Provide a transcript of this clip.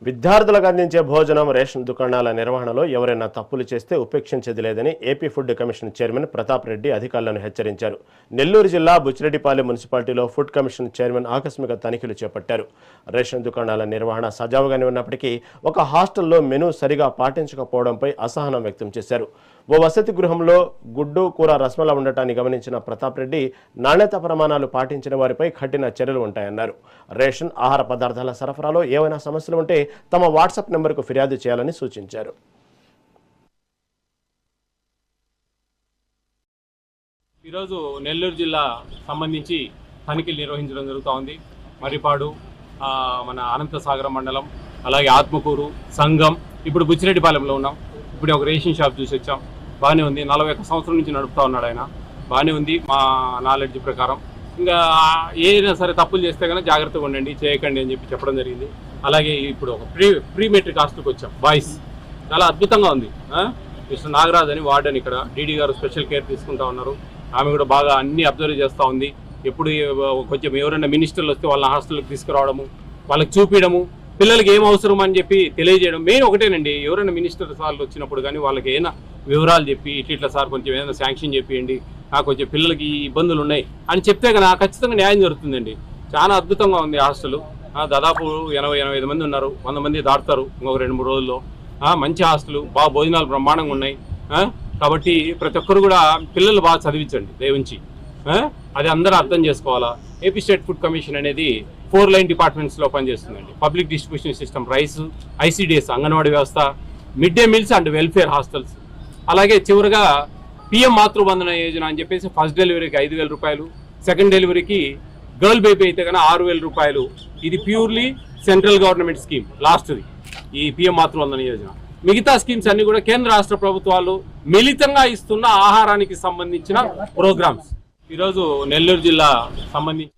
విద్యార్థులకు అందించే భోజనం రేషన్ దుకాణాల నిర్వహణలో ఎవరైనా తప్పులు చేస్తే ఉపేక్షించేది లేదని AP food commission chairman Pratap Reddy అధికారులను హెచ్చరించారు. నెల్లూరు జిల్లా బుచ్చిరెడ్డిపాలెం మున్సిపాలిటీలో ఫుడ్ కమిషన్ చైర్మన్ ఆకస్మిక తనిఖీలు చేపట్టారు. రేషన్ దుకాణాల నిర్వహణ సజావుగానే ఉన్నప్పటికీ ఒక హాస్టల్లో మెనూ సరిగా పాటించకపోవడంపై అసహనం వ్యక్తం చేశారు. ఓ వసతి గృహంలో గుడ్డు కూర రసమలా ఉండటాన్ని గమనించిన ప్రతాప్ రెడ్డి నాణ్యత ప్రమాణాలు పాటించిన వారిపై కఠిన చర్యలు ఉంటాయన్నారు. రేషన్ ఆహార పదార్థాల సరఫరాలో ఏవైనా సమస్యలు ఉంటే తమ వాట్సాప్ నెంబర్కు ఫిర్యాదు చేయాలని సూచించారు. ఈరోజు నెల్లూరు జిల్లా సంబంధించి తనిఖీలు నిర్వహించడం జరుగుతూ ఉంది. మర్రిపాడు, మన అనంతసాగరం మండలం, అలాగే ఆత్మకూరు, సంఘం, ఇప్పుడు బుచ్చిరెడ్డిపాలెంలో ఉన్నాం. ఇప్పుడు ఒక రేషన్ షాప్ చూసి వచ్చాం. బాగానే ఉంది. 41 సంవత్సరం నుంచి నడుపుతూ ఉన్నాడు ఆయన. బాగానే ఉంది మా నాలెడ్జ్ ప్రకారం. ఇంకా ఏదైనా సరే తప్పులు చేస్తే కనుక జాగ్రత్తగా ఉండండి, చేయకండి అని చెప్పడం జరిగింది. అలాగే ఇప్పుడు ఒక ప్రీ మెట్రిక్ హాస్టల్కి వచ్చాం. బాయ్స్ చాలా అద్భుతంగా ఉంది. మిస్టర్ నాగరాజ్ అని వార్డెన్, ఇక్కడ డీడీ గారు స్పెషల్ కేర్ తీసుకుంటా ఉన్నారు. ఆమె కూడా బాగా అన్ని అబ్జర్వ్ చేస్తూ ఉంది. ఎప్పుడు కొంచెం ఎవరైనా మినిస్టర్లు వస్తే వాళ్ళ హాస్టల్కి తీసుకురావడము, వాళ్ళకి చూపించడము, పిల్లలకి ఏం అవసరం అని చెప్పి తెలియజేయడం. మెయిన్ ఒకటేనండి, ఎవరైనా మినిస్టర్ సార్లు వచ్చినప్పుడు కానీ వాళ్ళకి ఏమైనా వివరాలు చెప్పి ఇట్లా సార్ కొంచెం ఏదైనా శాంక్షన్ చెప్పియండి, నాకు కొంచెం పిల్లలకి ఇబ్బందులు ఉన్నాయి అని చెప్తే కనుక ఖచ్చితంగా న్యాయం జరుగుతుందండి. చాలా అద్భుతంగా ఉంది హాస్టల్. దాదాపు 80-85 మంది ఉన్నారు. 100 మంది దాటుతారు ఇంకొక 2-3 రోజుల్లో. మంచి హాస్టల్, బాగా భోజనాలు బ్రహ్మాండంగా ఉన్నాయి. కాబట్టి ప్రతి ఒక్కరు కూడా పిల్లలు బాగా చదివించండి దయవుంచి. అది అందరూ అర్థం చేసుకోవాలా. ఏపీ స్టేట్ ఫుడ్ కమిషన్ అనేది 4 లైన్ డిపార్ట్మెంట్స్లో పనిచేస్తుందండి. Public distribution system, rice, ICDS, anganwadi వ్యవస్థ, mid day meals and welfare hostels. అలాగే చివరిగా పిఎం మాతృబంధన యోజన అని చెప్పేసి ఫస్ట్ డెలివరీకి 5,000 రూపాయలు, సెకండ్ డెలివరీకి గర్ల్ బేబీ అయితే కన్నా 6,000 రూపాయలు. ఇది ప్యూర్లీ సెంట్రల్ గవర్నమెంట్ స్కీమ్ లాస్ట్ది ఈ పిఎం మాతృబంధన యోజన. మిగతా స్కీమ్స్ అన్ని కూడా కేంద్ర రాష్ట్ర ప్రభుత్వాలు మిళితంగా ఇస్తున్న ఆహారానికి సంబంధించిన ప్రోగ్రామ్స్. ఈరోజు నెల్లూరు జిల్లా సంబంధించి